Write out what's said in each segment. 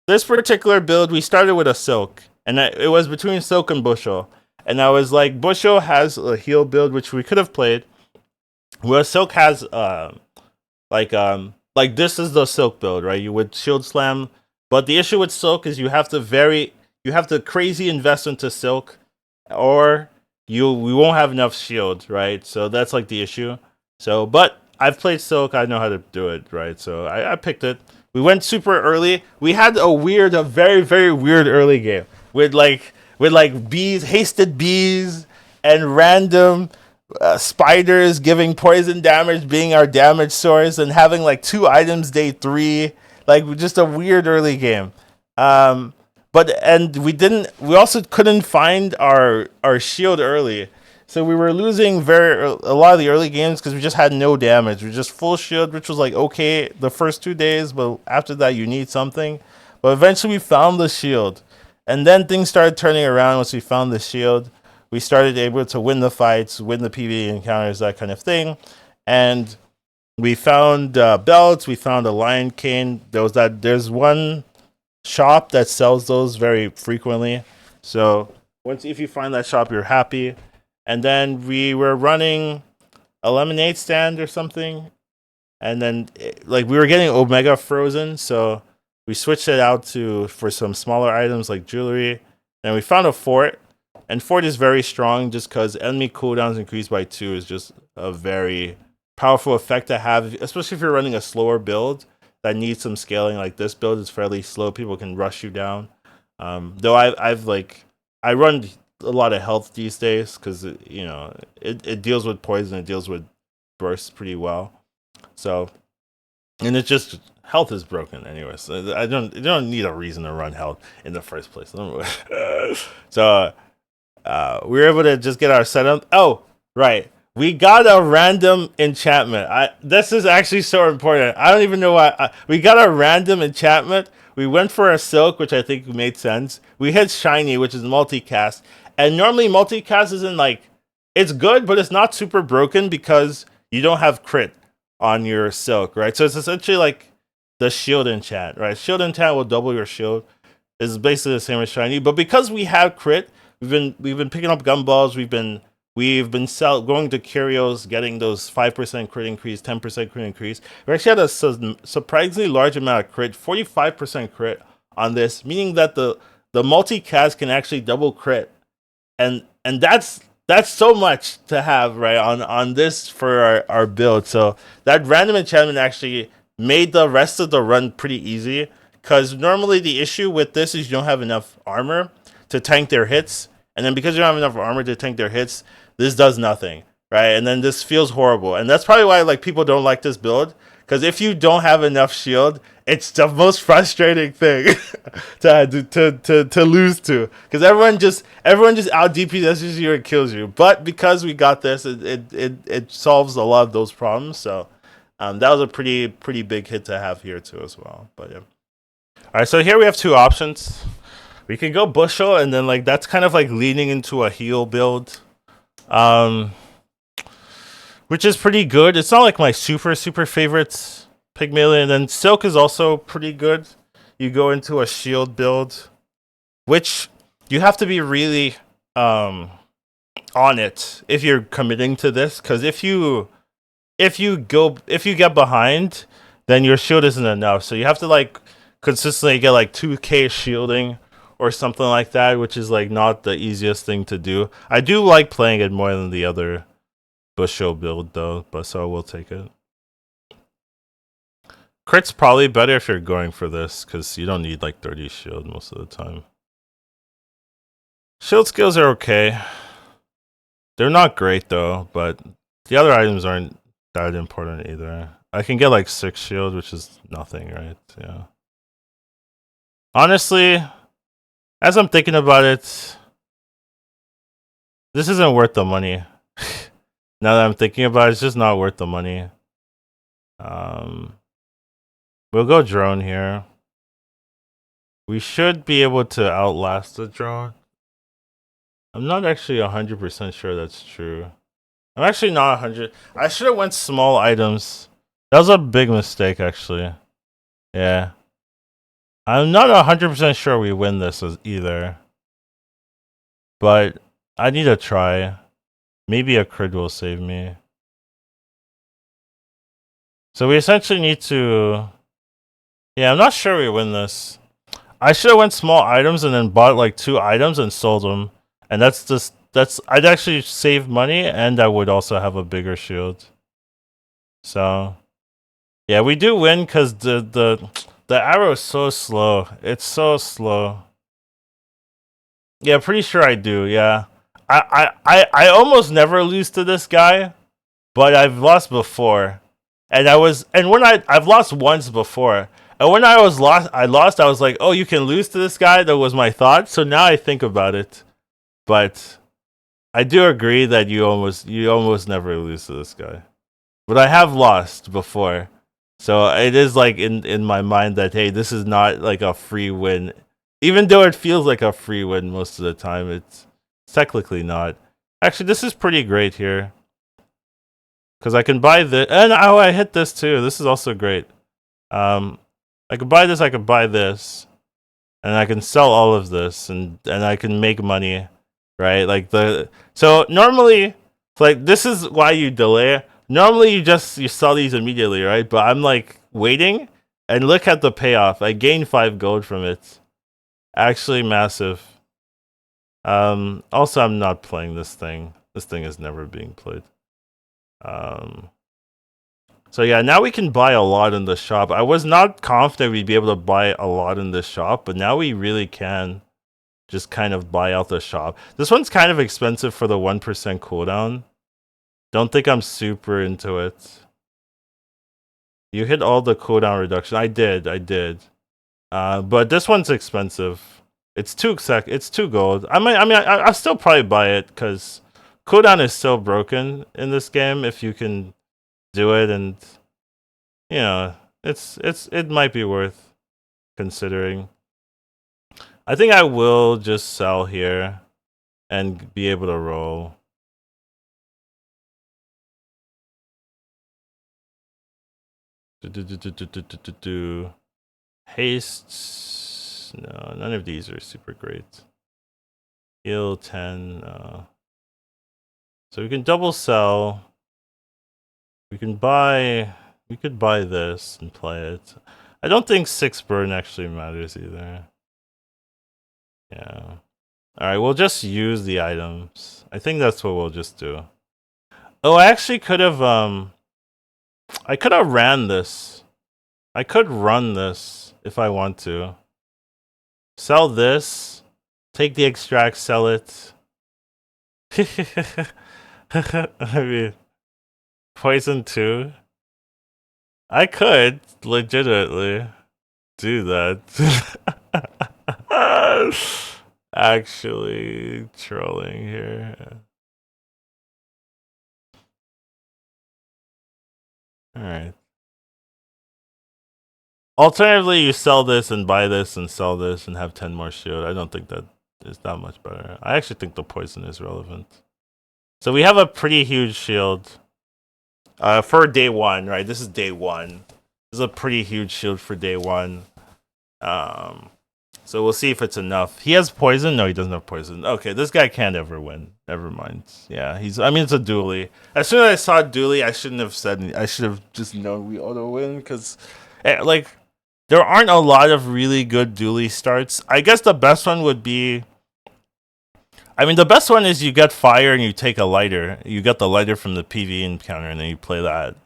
this particular build, we started with a silk, and it was between silk and bushel. And I was like, bushel has a heal build which we could have played. Where silk has like this is the silk build, right? You would shield slam, but the issue with silk is you have to crazy invest into silk, or we won't have enough shield, right? So that's like the issue. So, but I've played silk, I know how to do it, right? So I picked it. We went super early. We had a very very weird early game with like bees, hasted bees, and random spiders giving poison damage being our damage source, and having like two items day three, like just a weird early game. Um, but and we also couldn't find our shield early, so we were losing a lot of the early games because we just had no damage. We were just full shield, which was like okay the first 2 days, but after that you need something. But eventually we found the shield, and then things started turning around once we found the shield. We started able to win the fights, win the PvE encounters, that kind of thing, and we found belts. We found a lion cane. There's one shop that sells those very frequently. So once if you find that shop, you're happy. And then we were running a lemonade stand or something, and then like we were getting Omega frozen, so we switched it out to for some smaller items like jewelry. And we found a fort, and fort is very strong just because enemy cooldowns increased by 2 is just a very powerful effect to have, especially if you're running a slower build that needs some scaling. Like this build is fairly slow, people can rush you down. Though I've like I run a lot of health these days because it deals with poison, it deals with bursts pretty well. So, and it's just health is broken anyway. So you don't need a reason to run health in the first place. So we were able to just get our setup. Oh, right. We got a random enchantment. This is actually so important. I don't even know why. We got a random enchantment. We went for a silk, which I think made sense. We hit shiny, which is multicast. And normally multicast isn't like it's good, but it's not super broken because you don't have crit on your silk, right? So it's essentially like the shield enchant, right? Shield enchant will double your shield. It's basically the same as shiny, but because we have crit, we've been picking up gumballs. Going to curios, getting those 5% crit increase, 10% crit increase. We actually had a surprisingly large amount of crit, 45% crit on this, meaning that the multicast can actually double crit, and that's so much to have right on this for our build. So that random enchantment actually made the rest of the run pretty easy, because normally the issue with this is you don't have enough armor to tank their hits, and then because you don't have enough armor to tank their hits, this does nothing, right? And then this feels horrible, and that's probably why like people don't like this build, because if you don't have enough shield, it's the most frustrating thing to lose to, because everyone just out DPSs you and kills you. But because we got this, it solves a lot of those problems. So that was a pretty big hit to have here too as well. But yeah. All right, so here we have two options. We can go bushel, and then like that's kind of like leaning into a heal build, um, which is pretty good. It's not like my super favorite Pygmalien. And then silk is also pretty good. You go into a shield build, which you have to be really um on it if you're committing to this, because if you get behind, then your shield isn't enough, so you have to like consistently get like 2k shielding or something like that, which is like not the easiest thing to do. I do like playing it more than the other bushel build though, but so we'll take it. Crit's probably better if you're going for this, because you don't need like 30 shield most of the time. Shield skills are okay. They're not great though, but the other items aren't that important either. I can get like 6 shield, which is nothing, right? Yeah. Honestly, as I'm thinking about it, this isn't worth the money. Now that I'm thinking about it, it's just not worth the money. Um, we'll go drone here. We should be able to outlast the drone. I'm not actually 100% sure that's true. I'm actually not 100. I should have went small items. That was a big mistake, actually. Yeah. I'm not 100% sure we win this either. But I need to try. Maybe a crit will save me. So we essentially need to... Yeah, I'm not sure we win this. I should have went small items and then bought like 2 items and sold them. And that's just... I'd actually save money and I would also have a bigger shield. So... Yeah, we do win because the arrow is so slow. It's so slow. Yeah, pretty sure I do, yeah. I almost never lose to this guy, but I've lost before. And I've lost once before. And when I lost, I was like, oh, you can lose to this guy? That was my thought. So now I think about it. But I do agree that you almost never lose to this guy. But I have lost before. So it is like in my mind that, hey, this is not like a free win. Even though it feels like a free win most of the time, it's technically not. Actually, this is pretty great here. Because I can buy this. And oh, I hit this too. This is also great. I can buy this, I can buy this. And I can sell all of this and I can make money. Right? So normally, like this is why you delay. Normally you sell these immediately, right? But I'm like waiting and look at the payoff. I gained 5 gold from it. Actually massive. Also I'm not playing this thing. This thing is never being played. So yeah, now we can buy a lot in the shop. I was not confident we'd be able to buy a lot in this shop, but now we really can just kind of buy out the shop. This one's kind of expensive for the 1% cooldown. Don't think I'm super into it. You hit all the cooldown reduction. I did. But this one's expensive. It's 2 gold. I'll still probably buy it because cooldown is so broken in this game. If you can do it, and you know, it might be worth considering. I think I will just sell here and be able to roll. Haste. No, none of these are super great. Heal 10. No. So we can double sell. We could buy this and play it. I don't think 6 burn actually matters either. Yeah. Alright, we'll just use the items. I think that's what we'll just do. Oh, I actually could have I could have ran this. I could run this if I want to. Sell this. Take the extract, sell it. I mean, poison 2. I could legitimately do that. Actually trolling here. Alright. Alternatively, you sell this and buy this and sell this and have 10 more shield. I don't think that is that much better. I actually think the poison is relevant. So we have a pretty huge shield. For day 1, right? This is day 1. This is a pretty huge shield for day 1. So we'll see if it's enough. He has poison? No, he doesn't have poison. Okay, this guy can't ever win. Never mind. Yeah, it's a dually. As soon as I saw dually, I shouldn't have said I should have just known we auto win because like there aren't a lot of really good dually starts. I guess the best one would be the best one is you get fire and you take a lighter. You get the lighter from the PV encounter and then you play that.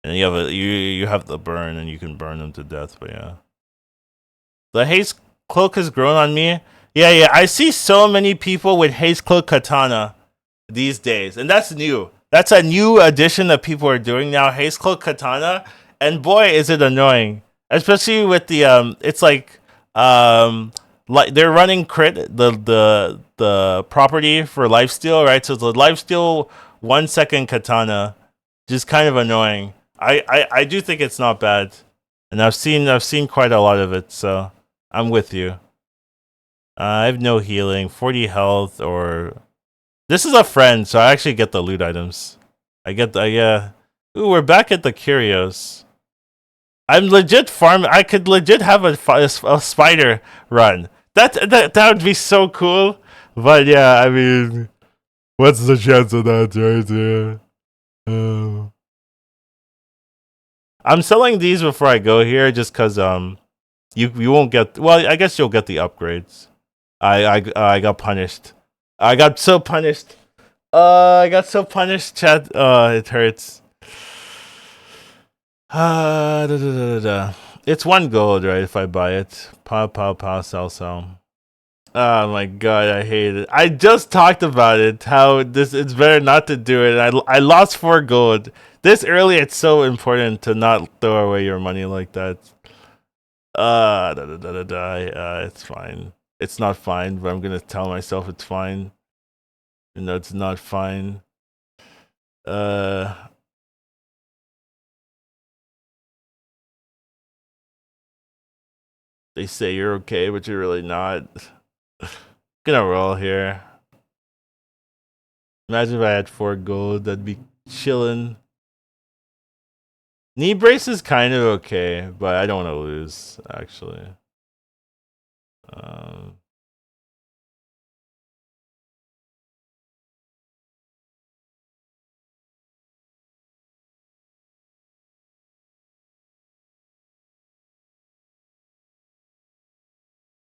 And you have the burn and you can burn them to death, but yeah. The haste cloak has grown on me. Yeah, I see so many people with haste cloak katana these days. And that's new. That's a new addition that people are doing now, haste cloak katana. And boy, is it annoying. Especially with the it's like they're running crit the property for lifesteal, right? So the lifesteal 1 second katana, just kind of annoying. I do think it's not bad, and I've seen quite a lot of it, so I'm with you. I have no healing, 40 health, or this is a friend, so I actually get the loot items. I get the Ooh, we're back at the curios. I'm legit farming. I could legit have a spider run. That would be so cool. But yeah, I mean, what's the chance of that, right? Yeah. I'm selling these before I go here, just cause you won't get. Well, I guess you'll get the upgrades. I got punished. I got so punished. I got so punished, chat. It hurts. It's 1 gold, right? If I buy it. Pow, pow, pow, sell, sell. Oh my god, I hate it. I just talked about it. How it's better not to do it. I lost 4 gold. This early, it's so important to not throw away your money like that. It's fine. It's not fine, but I'm gonna tell myself it's fine. No, it's not fine. They say you're okay, but you're really not. Gonna roll here. Imagine if I had 4 gold, that'd be chillin'. Knee brace is kind of okay, but I don't want to lose, actually.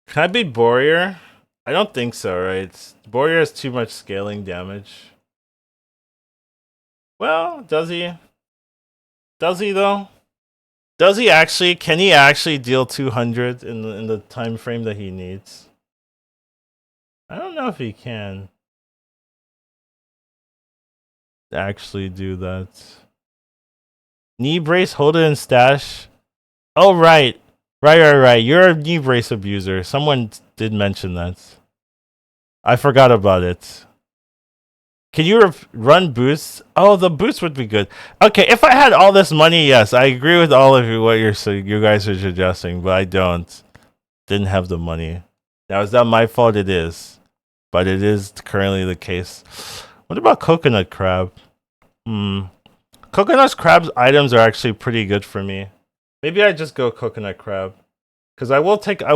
Can I beat Warrior? I don't think so, right? Warrior has too much scaling damage. Well, does he? Does he though? Does he actually? Can he actually deal 200 in the time frame that he needs? I don't know if he can actually do that. Knee brace, hold it in stash. Oh right. Right. You're a knee brace abuser. Someone did mention that. I forgot about it. Can you run boosts? Oh, the boost would be good. Okay, if I had all this money, yes, I agree with all of you what you guys are suggesting, but I don't. Didn't have the money. Now is that my fault? It is, but it is currently the case. What about coconut crab? Coconut crab's items are actually pretty good for me. Maybe I just go coconut crab, because I will take that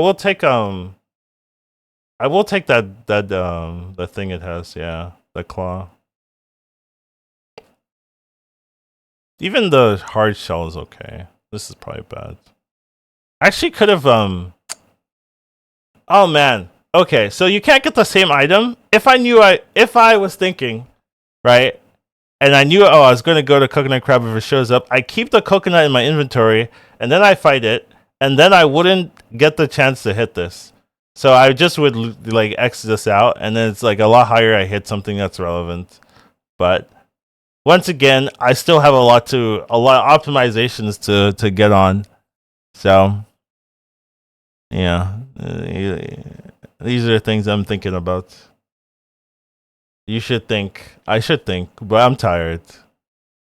the thing it has, yeah, the claw. Even the hard shell is okay. This is probably bad. Actually could have oh man. Okay, so you can't get the same item. If I was thinking, right? And I knew I was gonna go to coconut crab if it shows up, I keep the coconut in my inventory and then I fight it, and then I wouldn't get the chance to hit this. So I just would like X this out, and then it's like a lot higher I hit something that's relevant. But once again, I still have a lot of optimizations to get on. So yeah, these are things I'm thinking about. You should think. I should think, but I'm tired.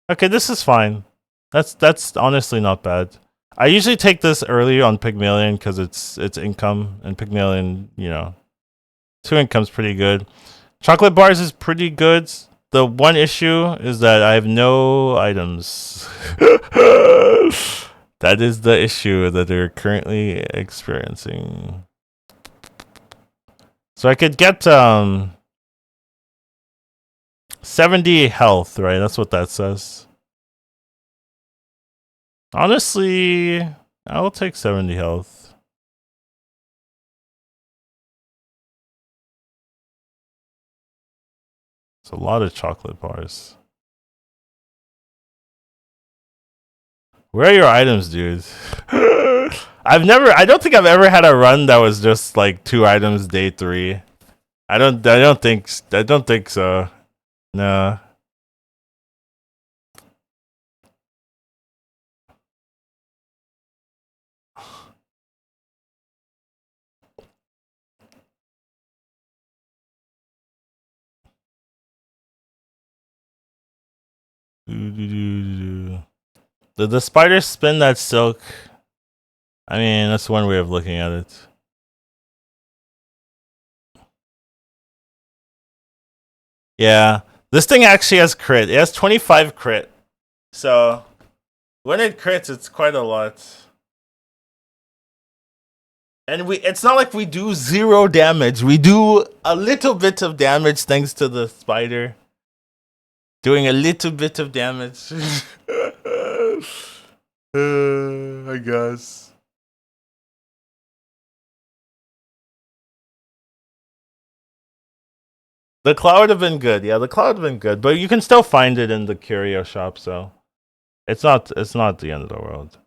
Okay, this is fine. That's honestly not bad. I usually take this early on Pygmalien because it's income, and Pygmalien, 2 income's pretty good. Chocolate bars is pretty good. The one issue is that I have no items. That is the issue that they're currently experiencing. So I could get 70 health, right? That's what that says. Honestly, I will take 70 health. It's a lot of chocolate bars. Where are your items, dude? I don't think I've ever had a run that was just like 2 items day 3. I don't think so. No. Did the spider spin that silk? I mean, that's one way of looking at it. Yeah. This thing actually has crit. It has 25 crit. So When it crits, it's quite a lot. And it's not like we do zero damage. We do a little bit of damage thanks to the spider. Doing a little bit of damage. I guess. The cloud would have been good. Yeah, the cloud would have been good. But you can still find it in the curio shop, so it's not the end of the world.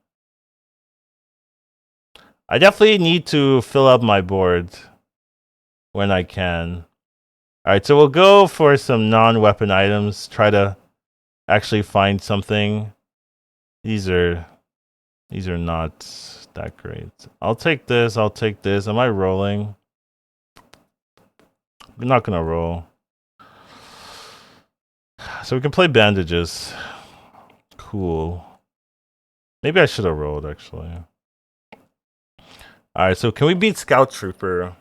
I definitely need to fill up my board when I can. Alright, so we'll go for some non-weapon items. Try to actually find something. These are not that great. I'll take this. I'll take this. Am I rolling? I'm not gonna roll. So we can play bandages. Cool. Maybe I should have rolled actually. Alright, so can we beat Scout Trooper?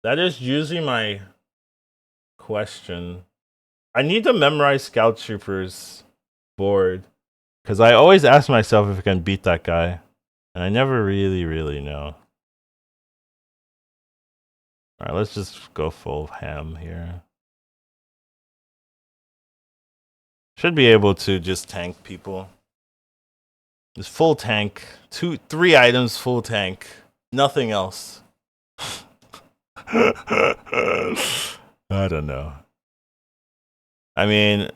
That is usually my question. I need to memorize Scout Trooper's board. Because I always ask myself if I can beat that guy. And I never really know. Alright, let's just go full ham here. Should be able to just tank people. Just full tank. 3 items, full tank. Nothing else. I don't know. I mean,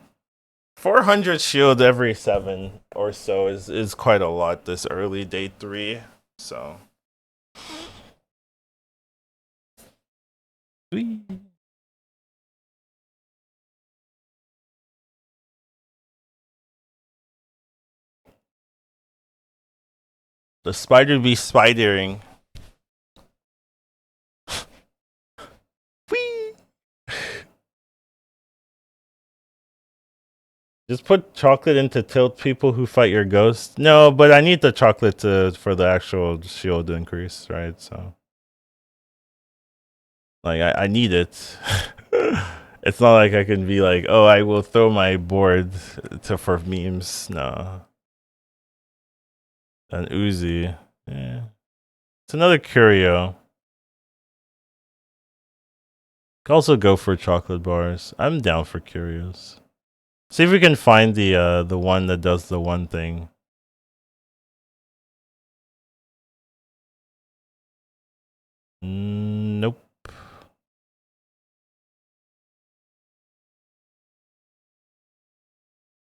400 shield every 7 or so is quite a lot this early day 3. So. Whee. The spider be spidering. Whee! Just put chocolate in to tilt people who fight your ghost. No, but I need the chocolate for the actual shield increase, right? So, like, I need it. It's not like I can be like, oh, I will throw my board for memes. No. An Uzi. Yeah. It's another curio. Could also go for chocolate bars. I'm down for curios. See if we can find the one that does the one thing. Nope.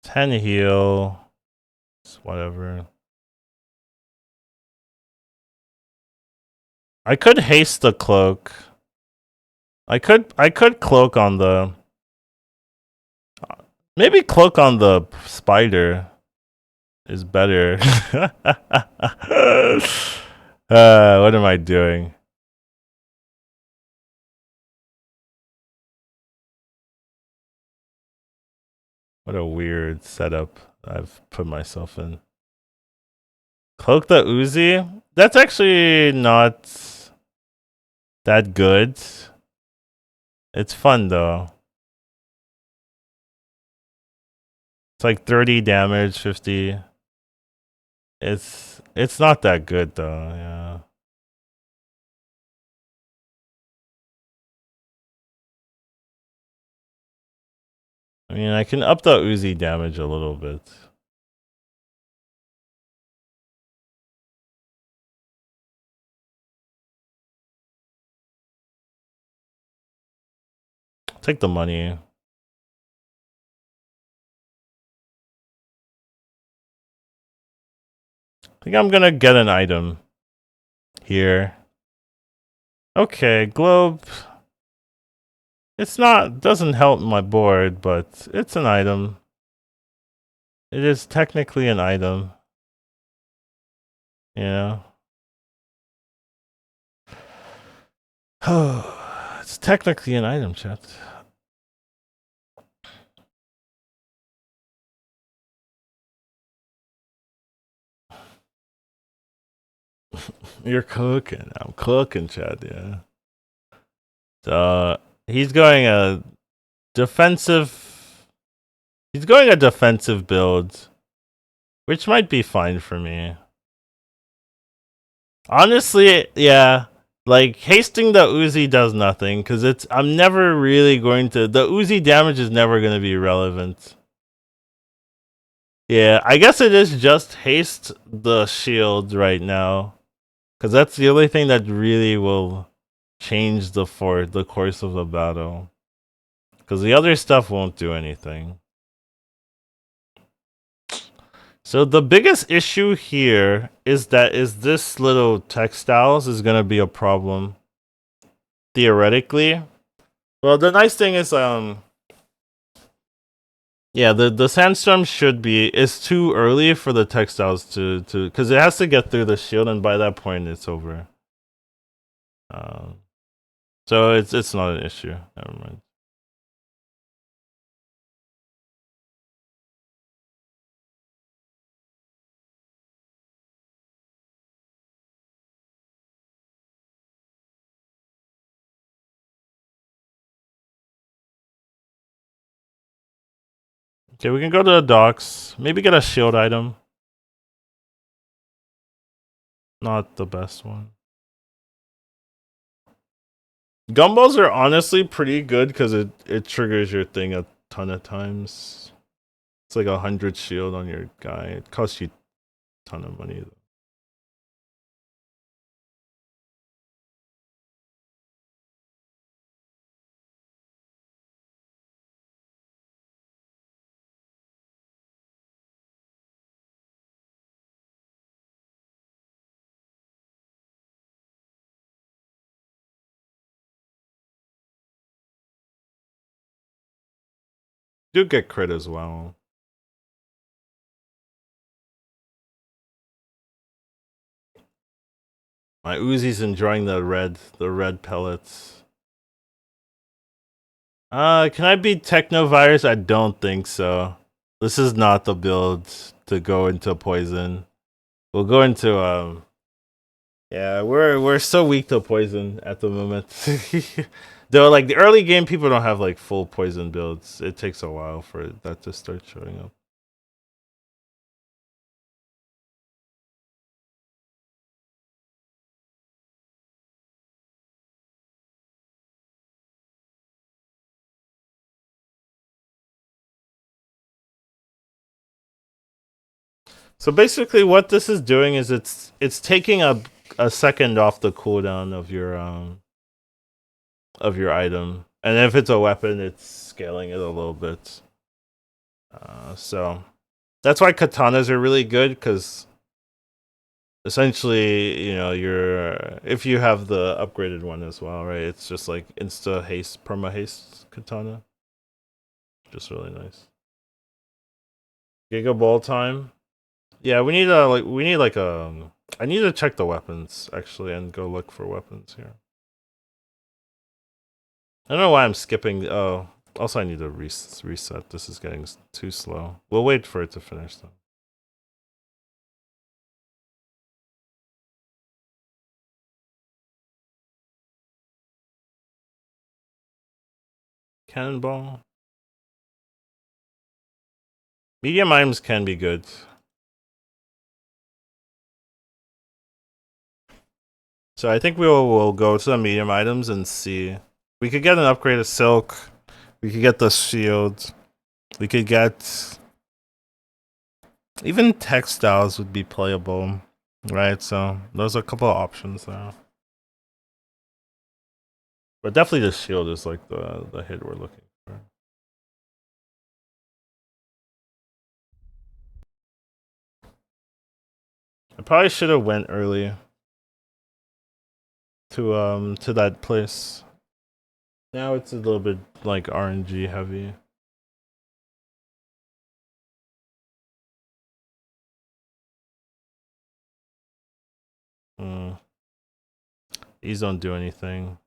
10 heal. Whatever. I could haste the cloak. I could cloak on the. Maybe cloak on the spider is better. What am I doing? What a weird setup I've put myself in. Cloak the Uzi? That's actually not that good. It's fun though. It's like 30 damage, 50. It's not that good though, yeah. I mean, I can up the Uzi damage a little bit. Take the money. I think I'm gonna get an item here. Okay, globe. Doesn't help my board, but it's an item. It is technically an item. Yeah. It's technically an item, chat. You're cooking. I'm cooking, chat, yeah. So he's going a defensive. He's going a defensive build. which might be fine for me. Honestly, yeah. Like hasting the Uzi does nothing because I'm never really going to the Uzi damage is never going to be relevant. Yeah, I guess it is just haste the shield right now because that's the only thing that really will change the course of the battle. Because the other stuff won't do anything. So the biggest issue here is this little textiles is gonna be a problem. Theoretically. Well, the nice thing is yeah, the sandstorm should be it's too early for the textiles to because it has to get through the shield and by that point it's over. So it's not an issue. Never mind. Okay, we can go to the docks. Maybe get a shield item. Not the best one. Gumballs are honestly pretty good because it triggers your thing a ton of times. It's like 100 shield on your guy. It costs you a ton of money though. Do get crit as well. My Uzi's enjoying the red pellets. Can I beat Technovirus? I don't think so. This is not the build to go into poison. We'll go into yeah, we're so weak to poison at the moment. Though like the early game people don't have like full poison builds. It takes a while for that to start showing up. So basically what this is doing is it's taking a second off the cooldown of your item. And if it's a weapon, it's scaling it a little bit. So that's why katanas are really good because essentially, you know, you're if you have the upgraded one as well, right? It's just like insta haste, perma haste katana. Just really nice. Giga ball time. Yeah, we need I need to check the weapons actually and go look for weapons here. I don't know why I'm skipping. Oh, also I need to reset. This is getting too slow. We'll wait for it to finish though. Cannonball. Medium items can be good. So I think we'll go to the medium items and see. We could get an upgrade of silk. We could get the shield. We could get even textiles would be playable, right? So those are a couple of options there. But definitely the shield is like the hit we're looking for. I probably should have went early to that place. Now it's a little bit like RNG heavy. Mm. These don't do anything.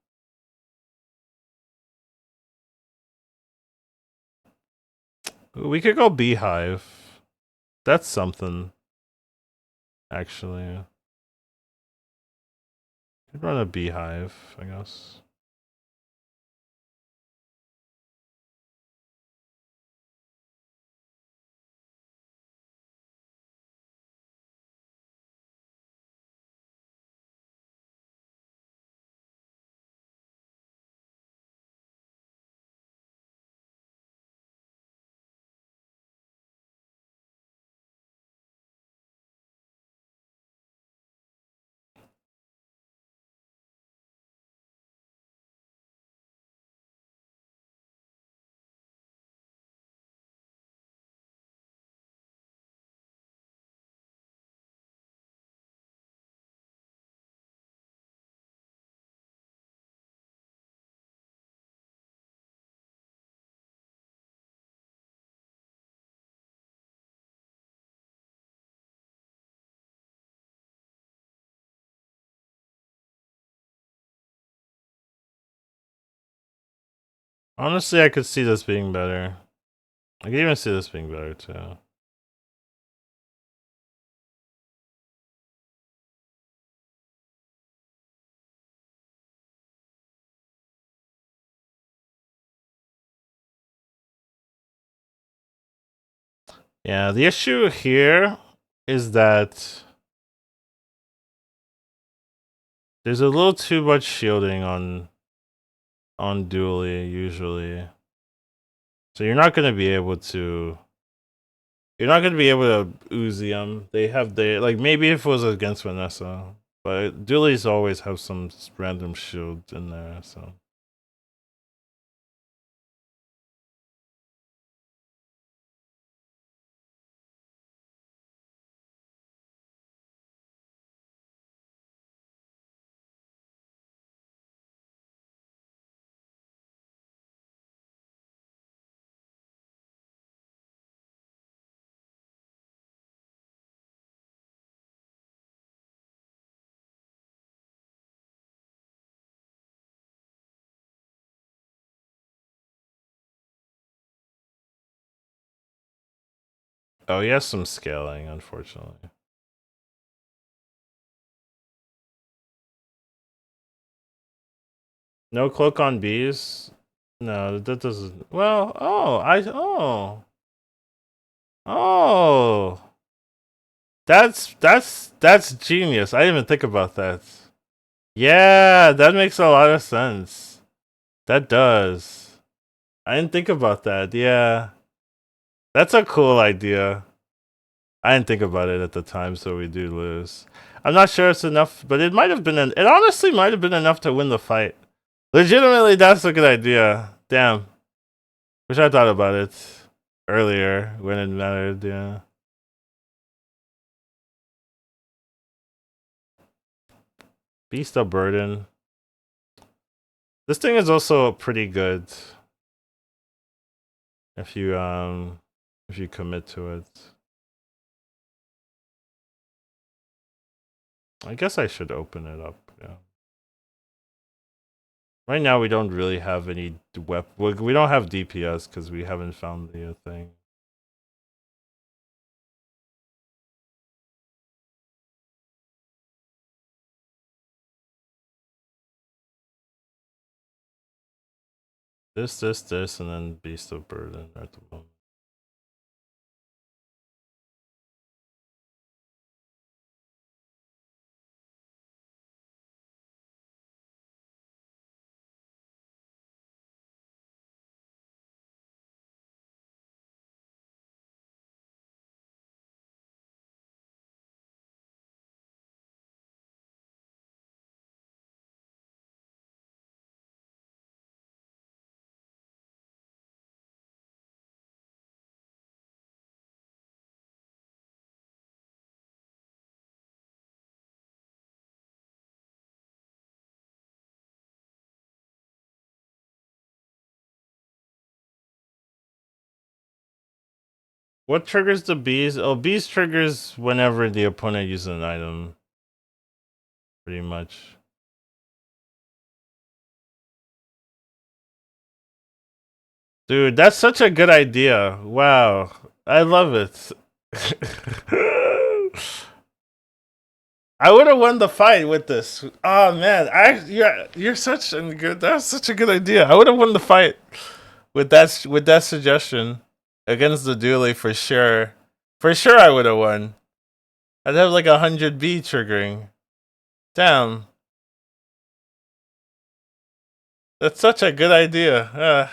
We could go beehive. That's something. Actually, could run a beehive, I guess. Honestly, I could see this being better. I could even see this being better too. Yeah, the issue here is that there's a little too much shielding on dually usually. So you're not gonna be able to Uzi them. They have like maybe if it was against Vanessa, but dualies always have some random shield in there. So oh, he has some scaling, unfortunately. No cloak on bees. No, that doesn't. Well, oh. That's genius. I didn't even think about that. Yeah, that makes a lot of sense. That does. I didn't think about that. Yeah. That's a cool idea. I didn't think about it at the time, so we do lose. I'm not sure it's enough, but it might have been it honestly might have been enough to win the fight. Legitimately, that's a good idea. Damn. Wish I thought about it earlier when it mattered, yeah. Beast of Burden. This thing is also pretty good if you commit to it. I guess I should open it up, yeah. Right now we don't really have any we don't have DPS because we haven't found the thing. This, and then Beast of Burden at the moment. What triggers the bees? Oh, bees triggers whenever the opponent uses an item. Pretty much. Dude, that's such a good idea. Wow. I love it. I would have won the fight with this. Oh man, you're such a good. That's such a good idea. I would have won the fight with that suggestion against the dually for sure. For sure, I would have won. I'd have like 100B triggering. Damn, that's such a good idea.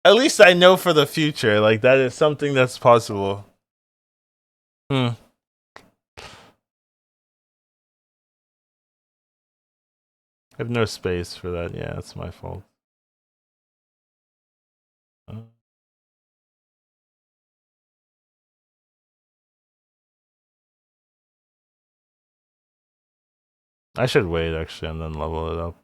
At least I know for the future, like that is something that's possible. Hmm. I have no space for that. Yeah, it's my fault. Uh, I should wait actually and then level it up.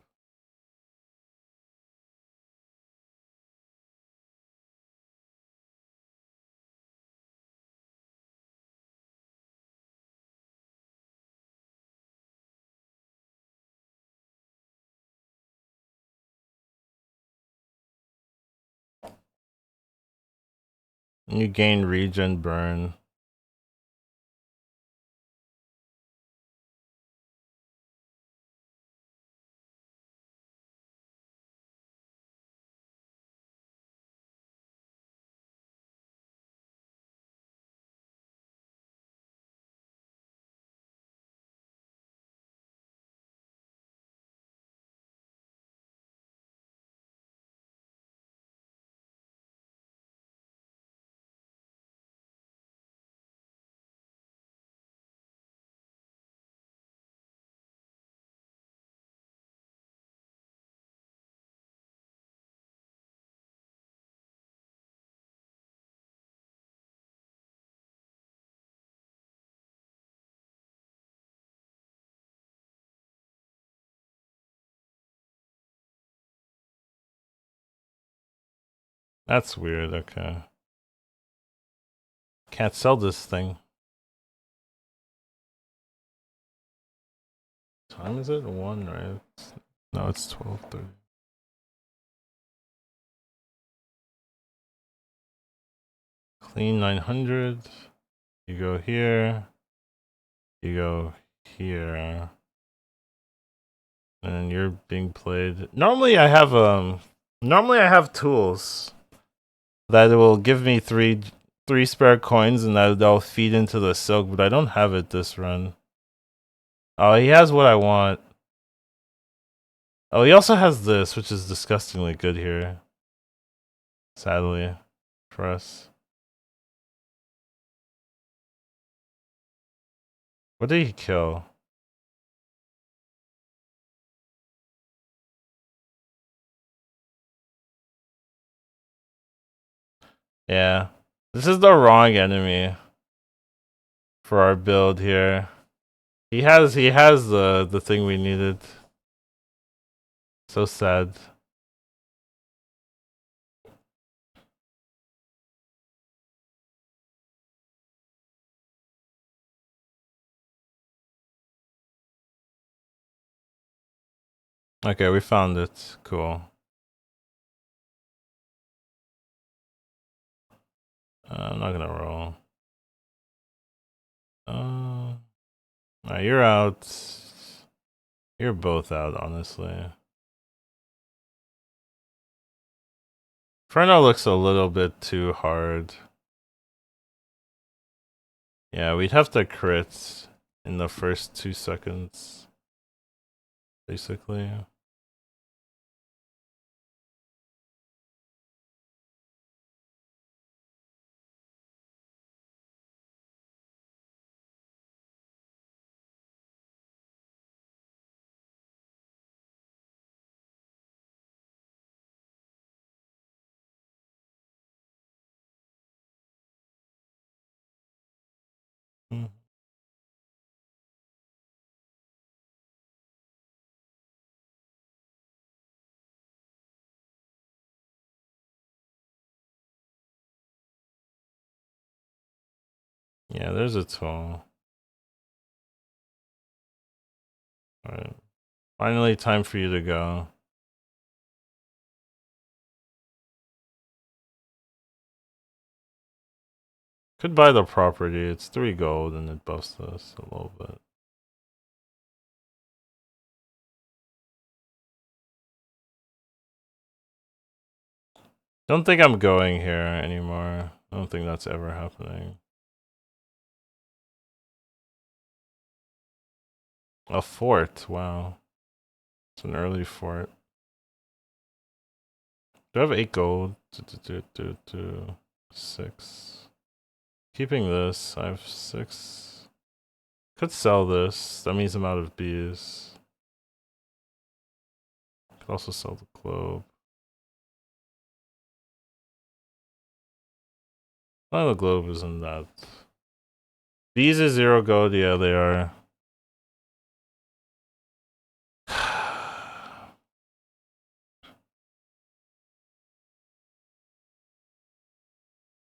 You gain regen burn. That's weird, okay. Can't sell this thing. What time is it? 1, right? No, it's 12:30. Clean 900. You go here. You go here. And you're being played. Normally I have tools that will give me three spare coins and that'll feed into the silk, but I don't have it this run. Oh, he has what I want. Oh, he also has this, which is disgustingly good here. Sadly, for us. What did he kill? Yeah. This is the wrong enemy for our build here. He has the thing we needed. So sad. Okay, we found it. Cool. I'm not gonna roll. You're out. You're both out, honestly. Fresno looks a little bit too hard. Yeah, we'd have to crit in the first 2 seconds. Basically. Hmm. Yeah, there's a tool. Alright. Finally, time for you to go. Could buy the property. It's 3 gold and it buffs us a little bit. Don't think I'm going here anymore. I don't think that's ever happening. A fort, wow. It's an early fort. Do I have 8 gold? 6. Keeping this, I have 6. Could sell this. That means I'm out of bees. Could also sell the globe. Oh, the globe isn't that. Bees is 0 gold, yeah, they are.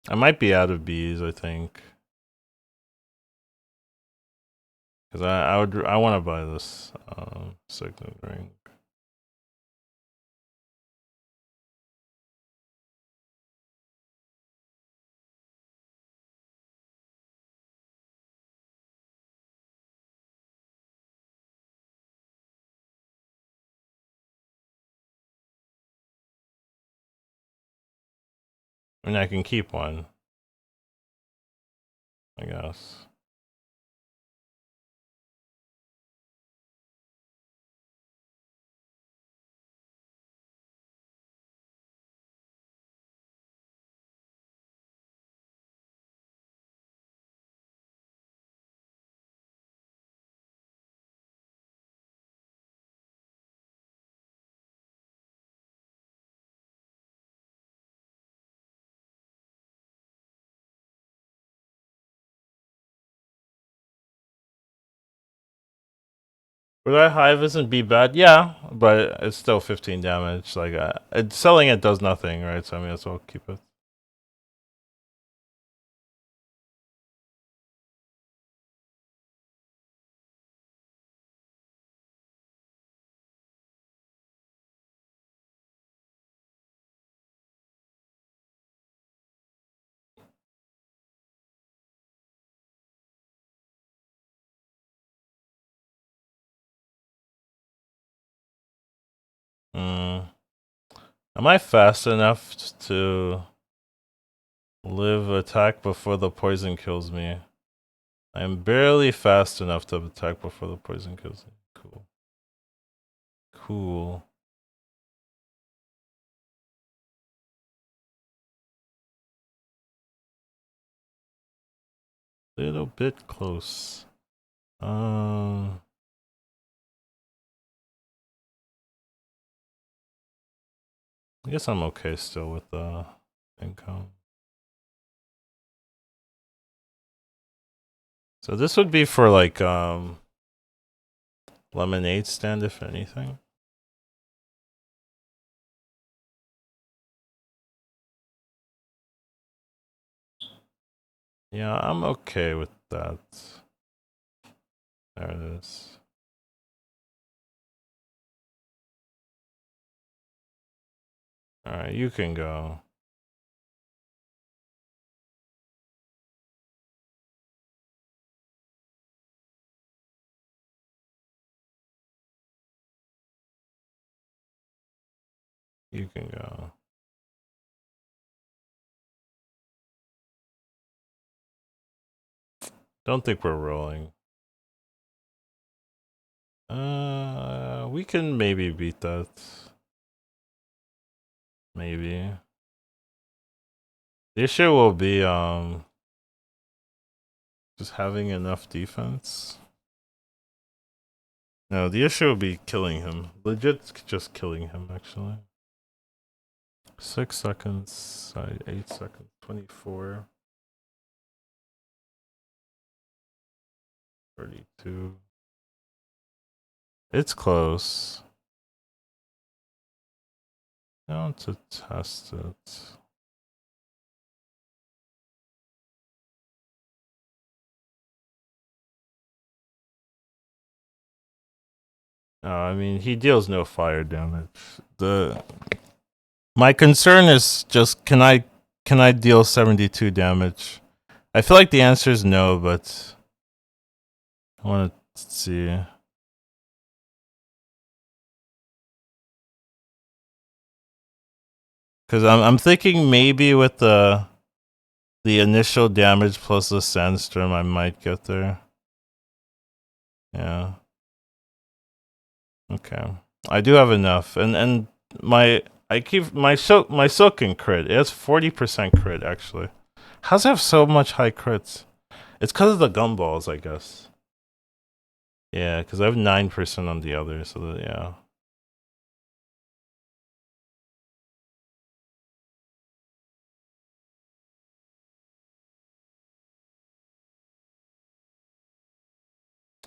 I might be out of bees, I think. Cause I want to buy this signet ring. I mean, I can keep one, I guess. Would that hive isn't be bad? Yeah, but it's still 15 damage. Like, selling it does nothing, right? So I may as well keep it. Mm. Am I fast enough to live attack before the poison kills me? I am barely fast enough to attack before the poison kills me. Cool. Cool. Little bit close. I guess I'm okay still with the income. So this would be for like lemonade stand if anything. Yeah, I'm okay with that. There it is. Alright, you can go. You can go. Don't think we're rolling. We can maybe beat that. Maybe. The issue will be just having enough defense. No, the issue will be killing him. Legit just killing him actually. 6 seconds, 8 seconds, 24. 32. It's close. I want to test it. No, I mean he deals no fire damage. My concern is just can I deal 72 damage? I feel like the answer is no, but I want to see. Because I'm thinking maybe with the initial damage plus the sandstorm, I might get there. Yeah. Okay. I do have enough, and I keep my silk can crit. It has 40% crit actually. How's it have so much high crits? It's because of the gumballs, I guess. Yeah, because I have 9% on the other, so that, yeah.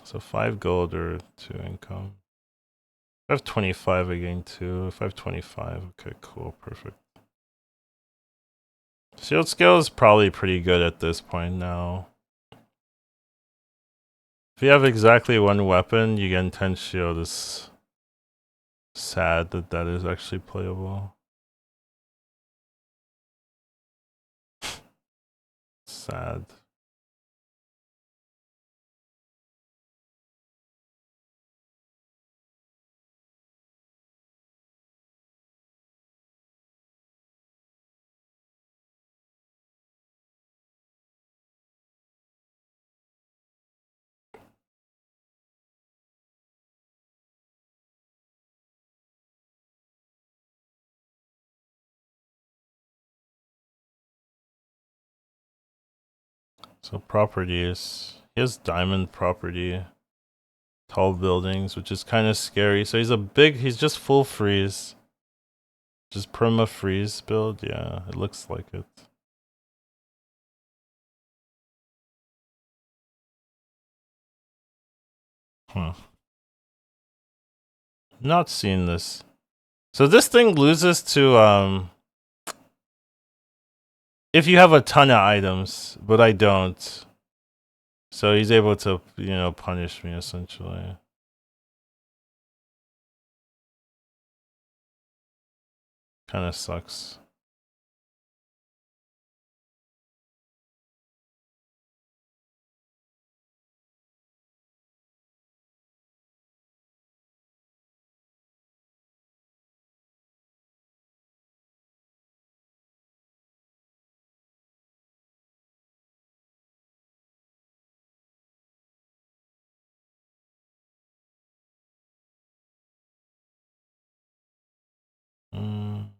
So 5 gold or 2 income. If I have 25, I gain 2. If I have 25, okay, cool, perfect. Shield skill is probably pretty good at this point now. If you have exactly one weapon, you get intense shield. It's sad that that is actually playable. Sad. So properties. He has diamond property. Tall buildings, which is kind of scary. So he's just full freeze. Just perma freeze build. Yeah, it looks like it. Huh. Not seeing this. So this thing loses to if you have a ton of items, but I don't. So he's able to, punish me essentially. Kind of sucks. Mm.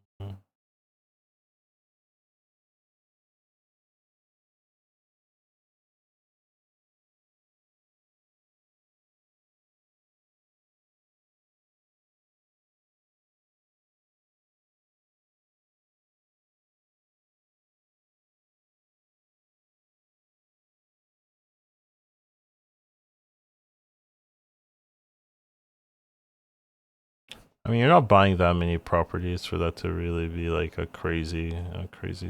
I mean, you're not buying that many properties for that to really be like a crazy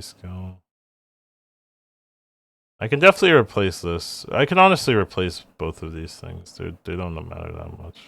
skill. I can definitely replace this. I can honestly replace both of these things. They don't matter that much.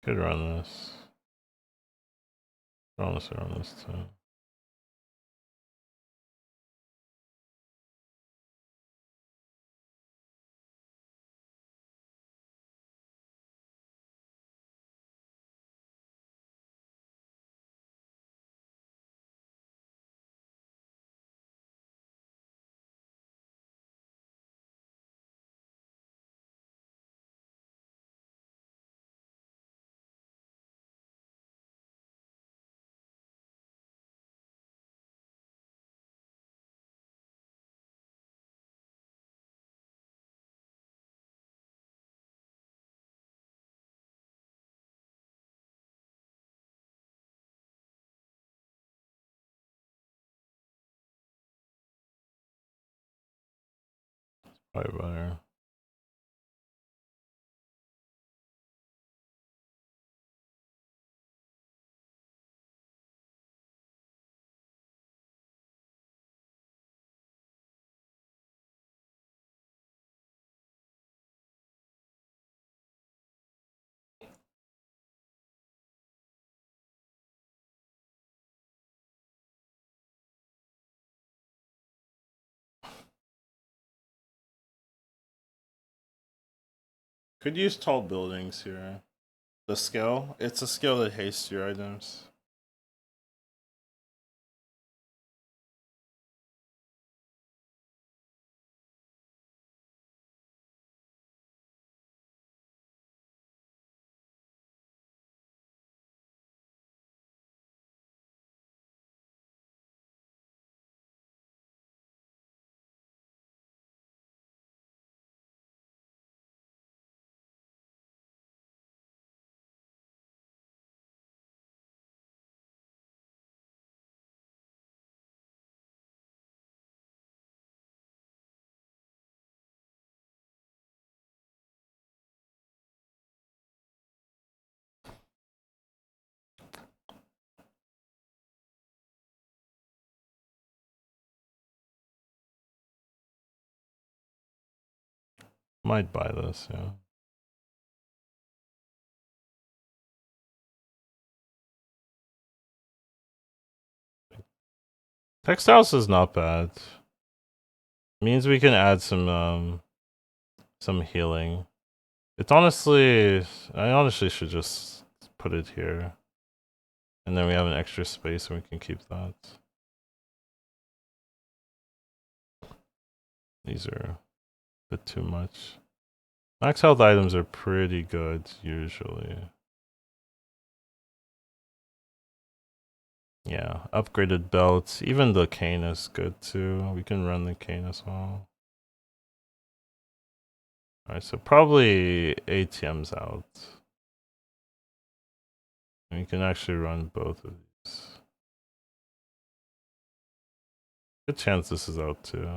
Could run this. Honestly, run this too. Probably better. Could use tall buildings here. The skill? It's a skill that hastes your items. Might buy this, yeah. Textiles is not bad. Means we can add some healing. It's honestly, I honestly should just put it here. And then we have an extra space and we can keep that. These are a bit too much. Max health items are pretty good, usually. Yeah, upgraded belts. Even the cane is good too. We can run the cane as well. Alright, so probably ATM's out. And we can actually run both of these. Good chance this is out too.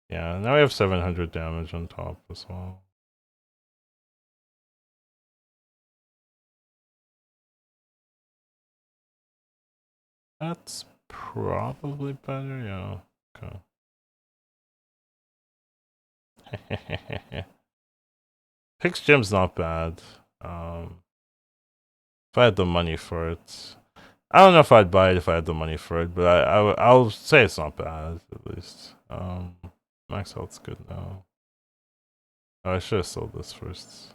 Yeah, now we have 700 damage on top as well. That's probably better, yeah. Okay. Pix Gem's not bad. If I had the money for it. I don't know if I'd buy it if I had the money for it, but I'll say it's not bad, at least. Max health's good now. Oh, I should have sold this first.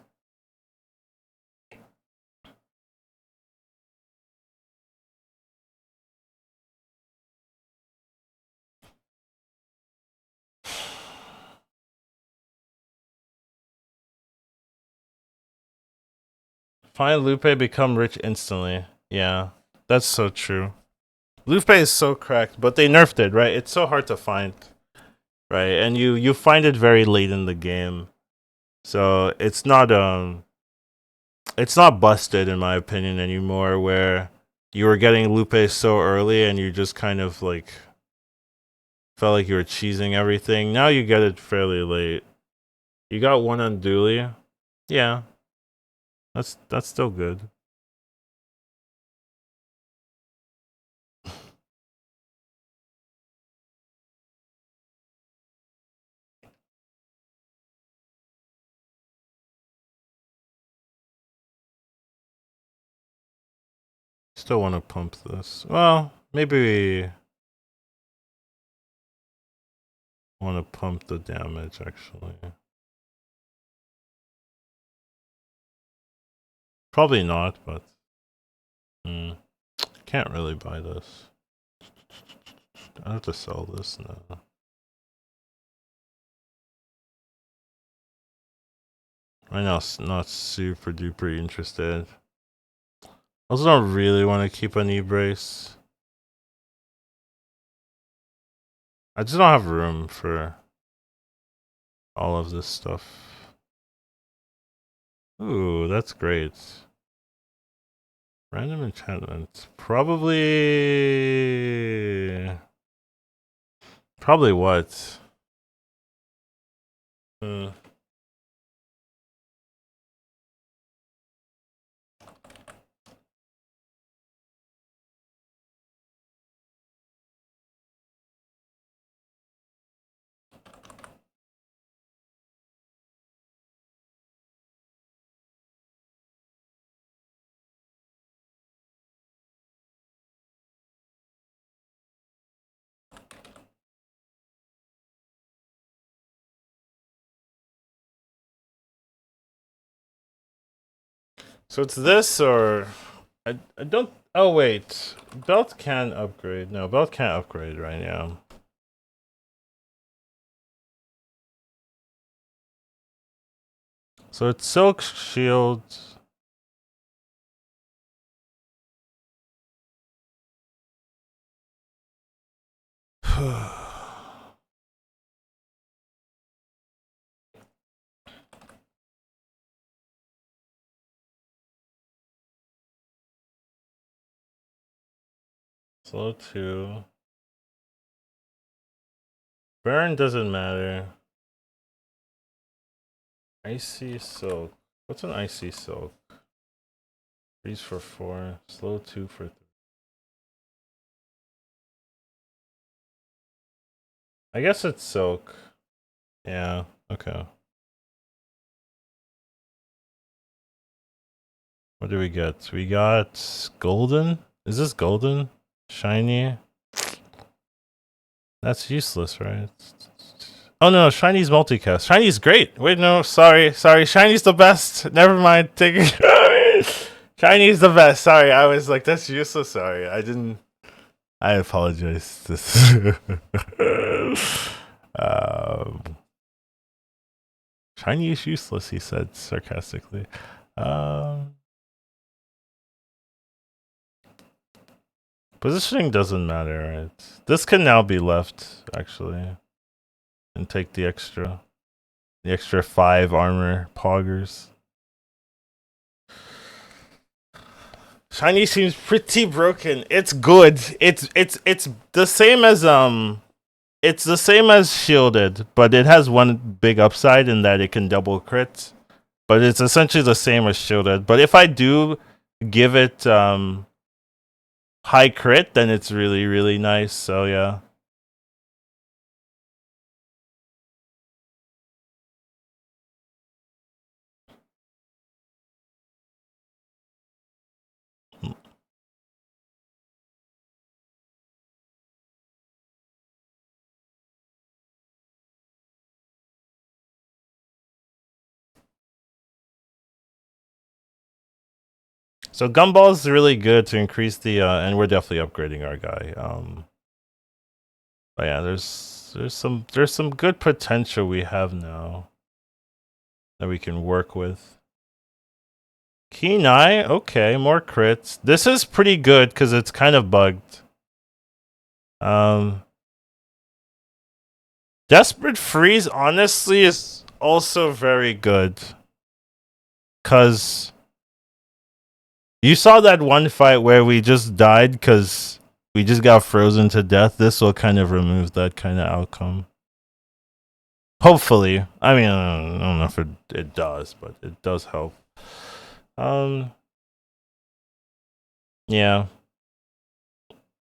Find Lupe, become rich instantly. Yeah, that's so true. Lupe is so cracked, but they nerfed it, right? It's so hard to find, right? And you find it very late in the game, so it's not busted in my opinion anymore. Where you were getting Lupe so early and you just kind of like felt like you were cheesing everything. Now you get it fairly late. You got one on Dooley. Yeah, that's still good. Still want to pump this. Well, maybe we want to pump the damage actually. Probably not, but can't really buy this. I have to sell this now. Right now, not super duper interested. Also, don't really want to keep a knee brace. I just don't have room for all of this stuff. Ooh, that's great. Random enchantment. Probably what? So it's this or I don't. Oh wait, belt can upgrade. No, belt can't upgrade right now. So it's silk shield. Slow 2. Burn doesn't matter. Icy silk. What's an icy silk? Freeze for 4. Slow 2 for 3. I guess it's silk. Yeah, okay. What do we get? We got golden? Is this golden? Shiny? That's useless, right? Oh no, Shiny's multicast. Shiny's great. Wait, no, sorry. Shiny's the best. Never mind. Take it. Shiny's the best. Sorry, I was like, that's useless. Sorry, I didn't. I apologize. This. um, Shiny is useless, he said sarcastically. Um, Positioning doesn't matter, right? This can now be left, actually, and take the extra 5 armor poggers. Shiny seems pretty broken. It's good. It's the same as it's the same as shielded, but it has one big upside in that it can double crit. But it's essentially the same as shielded. But if I do give it high crit, then it's really, really nice. So yeah. So gumball is really good to increase the and we're definitely upgrading our guy. But yeah, there's some good potential we have now that we can work with. Keen Eye, okay, more crits. This is pretty good because it's kind of bugged. Desperate Freeze honestly is also very good. Cause you saw that one fight where we just died because we just got frozen to death. This will kind of remove that kind of outcome. Hopefully. I mean, I don't know if it does, but it does help. Yeah.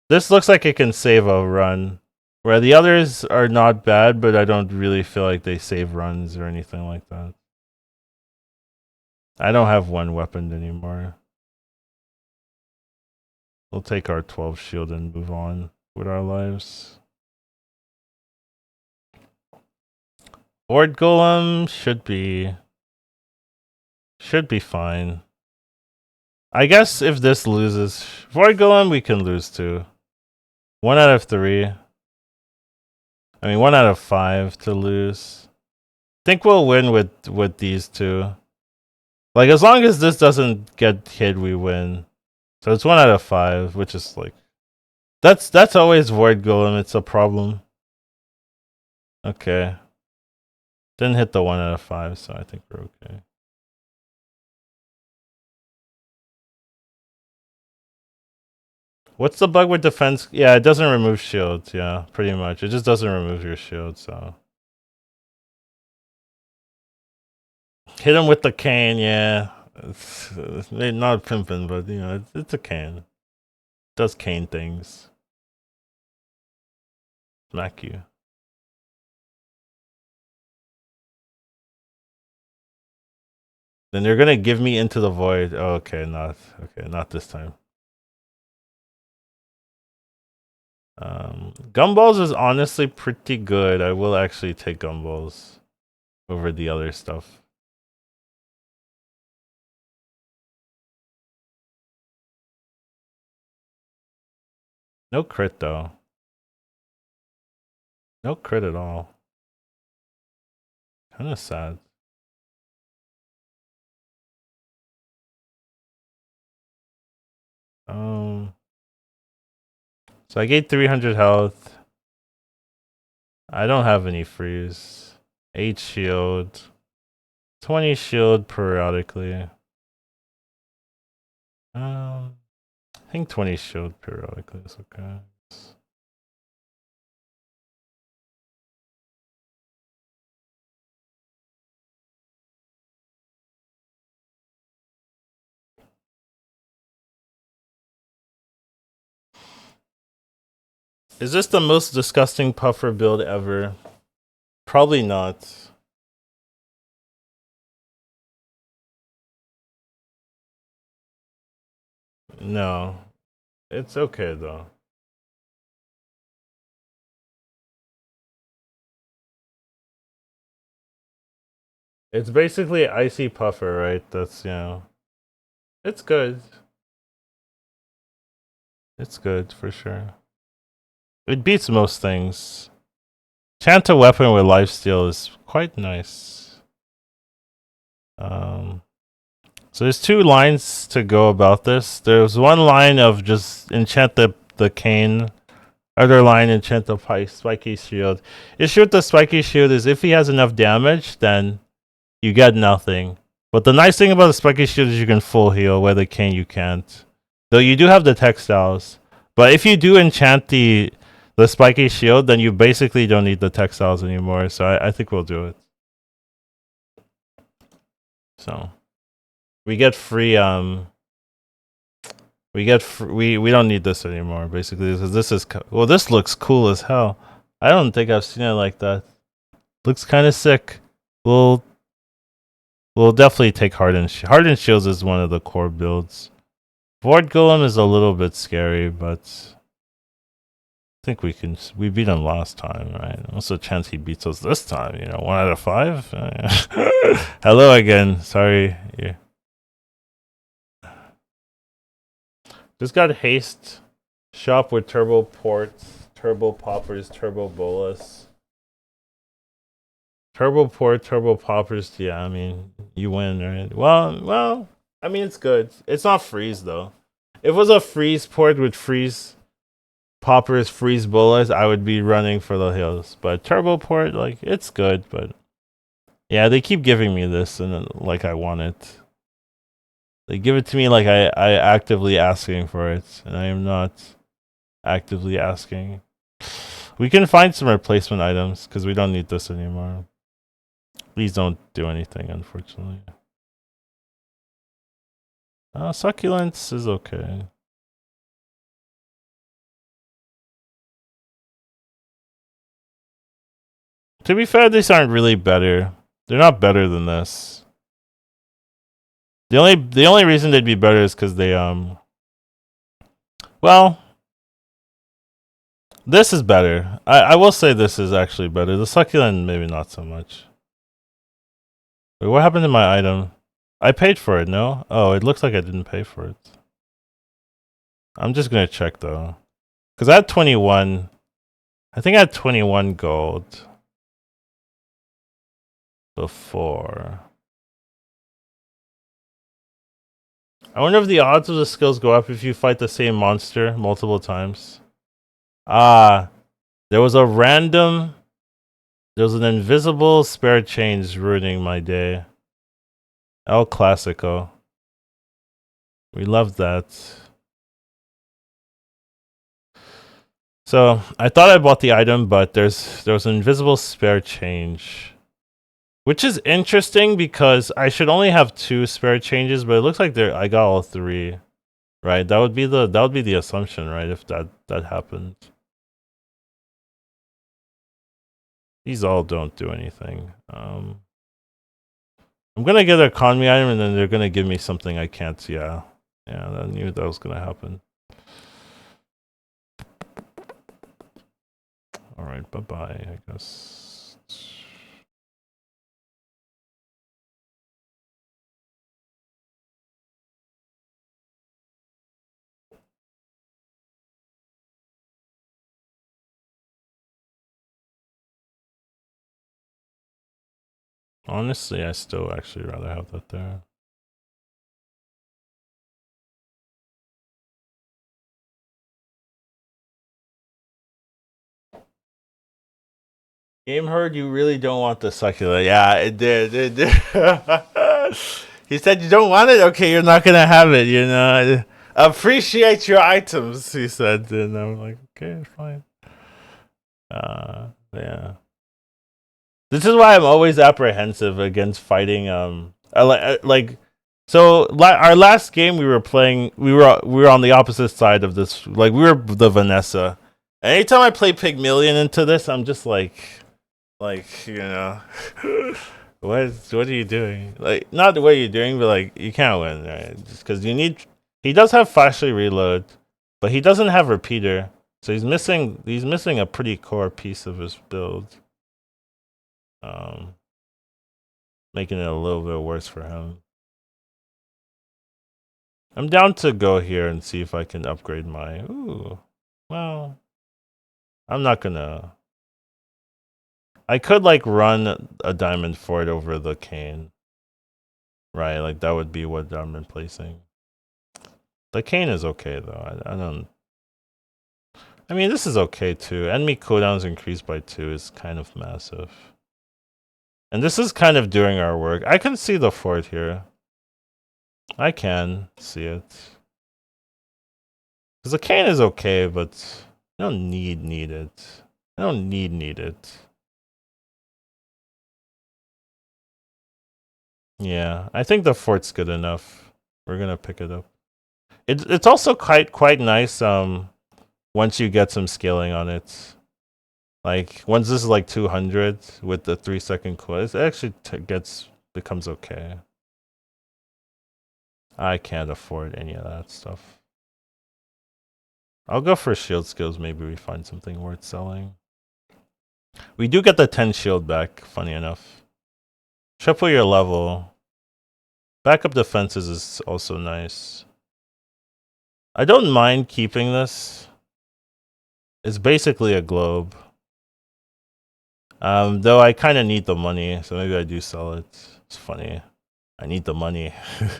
This looks like it can save a run. Where the others are not bad, but I don't really feel like they save runs or anything like that. I don't have one weapon anymore. We'll take our 12 shield and move on with our lives. Horde Golem should be fine. I guess if this loses Horde Golem, we can lose too. 1 out of 3. I mean, 1 out of 5 to lose. Think we'll win with these two. Like as long as this doesn't get hit, we win. So it's 1 out of 5, which is like that's always Void Golem. It's a problem. Okay. Didn't hit the 1 out of 5, so I think we're okay. What's the bug with defense? Yeah, it doesn't remove shields. Yeah, pretty much. It just doesn't remove your shield, so. Hit him with the cane, yeah. It's not pimping, but you know, it's a cane. It does cane things. Smack you. Then they're gonna give me into the void. Oh, okay, not this time. Gumballs is honestly pretty good. I will actually take gumballs over the other stuff. No crit though. No crit at all. Kind of sad. So I get 300 health. I don't have any freeze. 8 shield. 20 shield periodically. I think 20 shield periodically is okay. Is this the most disgusting puffer build ever? Probably not. No. It's okay though. It's basically icy puffer, right? That's, you know. It's good. It's good for sure. It beats most things. Chant a weapon with lifesteal is quite nice. So there's two lines to go about this. There's one line of just enchant the cane. Other line, enchant the spiky shield. Issue with the spiky shield is if he has enough damage, then you get nothing. But the nice thing about the spiky shield is you can full heal, where the cane you can't. Though you do have the textiles. But if you do enchant the spiky shield, then you basically don't need the textiles anymore. So I think we'll do it. So we get free we don't need this anymore basically, because this is well, this looks cool as hell. I don't think I've seen it like that. Looks kind of sick. We'll definitely take hardened shields is one of the core builds. Void Golem is a little bit scary, but I think we beat him last time, right? What's the chance he beats us this time? 1 out of 5. Hello again. Sorry. Yeah. Just got haste. Shop with turbo ports, turbo poppers, turbo bolus. Turbo port, turbo poppers. Yeah, I mean, you win, right? Well. I mean, it's good. It's not freeze though. If it was a freeze port with freeze poppers, freeze bolus, I would be running for the hills. But turbo port, like, it's good. But yeah, they keep giving me this, and like I want it. They give it to me like I actively asking for it, and I am not actively asking. We can find some replacement items because we don't need this anymore. Please don't do anything, unfortunately. Succulents is okay. To be fair, these aren't really better. They're not better than this. The only reason they'd be better is because they well, this is better. I will say this is actually better. The succulent maybe not so much. Wait, what happened to my item? I paid for it, no? Oh, it looks like I didn't pay for it. I'm just gonna check though. Because I had 21. I think I had 21 gold before. I wonder if the odds of the skills go up if you fight the same monster multiple times. There was an invisible spare change ruining my day. El Clasico. We love that. So I thought I bought the item, but there was an invisible spare change, which is interesting because I should only have 2 spare changes, but it looks like I got all 3. Right? That would be the assumption, right? If that happened. These all don't do anything. I'm gonna get an economy item, and then they're gonna give me something I can't. Yeah, I knew that was gonna happen. All right, bye bye. I guess. Honestly, I still actually rather have that there. Game heard you really don't want the succulent. Yeah, it did. It did. He said you don't want it? Okay, you're not gonna have it, Appreciate your items, he said. And I'm like, okay, fine. Yeah. This is why I'm always apprehensive against fighting so our last game we were playing, we were on the opposite side of this. Like, we were the Vanessa, Anytime I play Pygmalien into this, I'm just like, what are you doing? Like, not what you're doing, but like, you can't win, right? Just because you need. He does have flashly reload, but he doesn't have repeater, so he's missing. He's missing a pretty core piece of his build, making it a little bit worse for him. I'm down to go here and see if I can upgrade my. Ooh, well, I'm not gonna. I could like run a diamond fort over the cane. Right, like that would be what I'm replacing. The cane is okay though. I don't. I mean, this is okay too. Enemy cooldowns increased by 2 is kind of massive. And this is kind of doing our work. I can see the fort here. I can see it. Because the cane is okay, but I don't need it. I don't need it. Yeah, I think the fort's good enough. We're gonna pick it up. It's also quite nice once you get some scaling on it. Like once this is like 200 with the 3-second coil, it actually becomes okay. I can't afford any of that stuff. I'll go for shield skills. Maybe we find something worth selling. We do get the 10 shield back, funny enough. Triple your level. Backup defenses is also nice. I don't mind keeping this. It's basically a globe. Though I kind of need the money, so maybe I do sell it. It's funny. I need the money.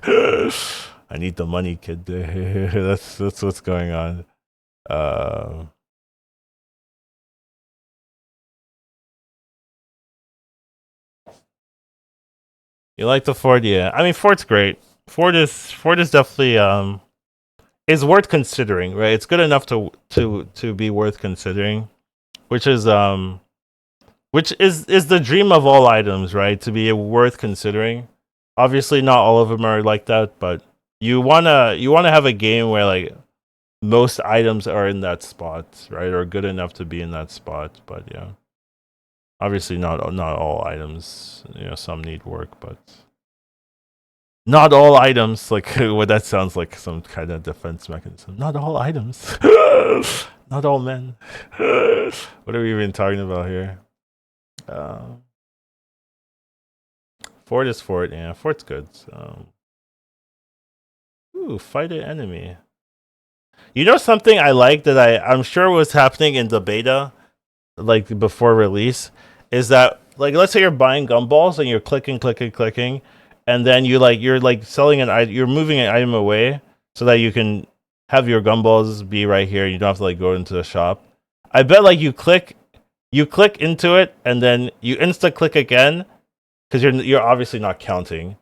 I need the money, kid. That's what's going on. You like the Ford? Yeah. I mean, Ford's great. Ford is definitely is worth considering, right? It's good enough to be worth considering, which is the dream of all items, right? To be worth considering. Obviously, not all of them are like that, but you wanna have a game where like most items are in that spot, right? Or good enough to be in that spot. But yeah, obviously not all items. You know, some need work, but not all items. Like what that sounds like some kind of defense mechanism. Not all items. Not all men. What are we even talking about here? Fort is fort. Yeah, fort's good. Ooh, fight an enemy. You know something I like that I'm sure was happening in the beta, like before release, is that like let's say you're buying gumballs and you're clicking, and then you're like selling an item, you're moving an item away so that you can have your gumballs be right here. You don't have to like go into the shop. I bet like you click into it and then you insta click again because you're obviously not counting,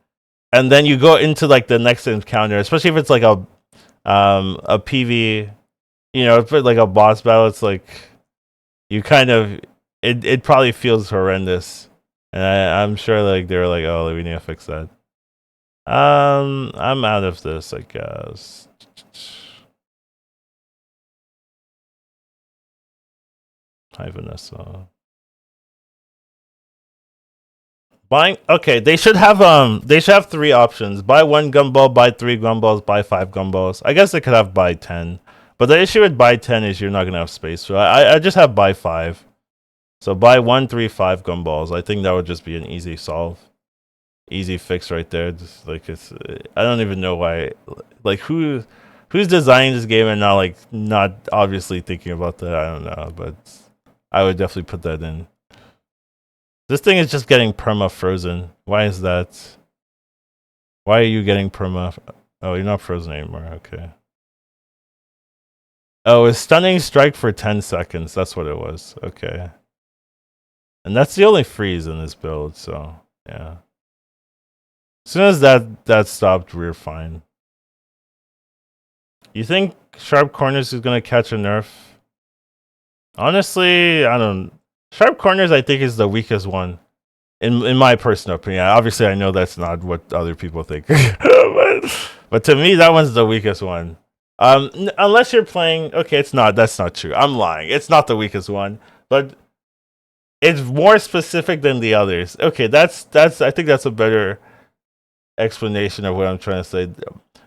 and then you go into like the next encounter, especially if it's like a PV, you know, if it's like a boss battle. It's like you kind of it probably feels horrendous, and I'm sure like they were like, oh, we need to fix that. I'm out of this, I guess. Hi, Vanessa. Buying okay, they should have 3 options. Buy 1 gumball, buy 3 gumballs, buy 5 gumballs. I guess they could have buy 10. But the issue with buy 10 is you're not gonna have space. So I just have buy 5. So buy 1, 3, 5 gumballs. I think that would just be an easy solve. Easy fix right there. Just like it's I don't even know why like who's designing this game and not obviously thinking about that. I don't know, but I would definitely put that in. This thing is just getting perma frozen. Why is that? Why are you getting perma? Oh, you're not frozen anymore. Okay. Oh, it's stunning strike for 10 seconds. That's what it was. Okay. And that's the only freeze in this build, so yeah. As soon as that stopped, we were fine. You think Sharp Corners is gonna catch a nerf? Honestly, I don't. Sharp Corners, I think, is the weakest one, in my personal opinion. Obviously, I know that's not what other people think, but to me, that one's the weakest one. Unless you're playing, okay, it's not. That's not true. I'm lying. It's not the weakest one, but it's more specific than the others. Okay, that's. I think that's a better explanation of what I'm trying to say.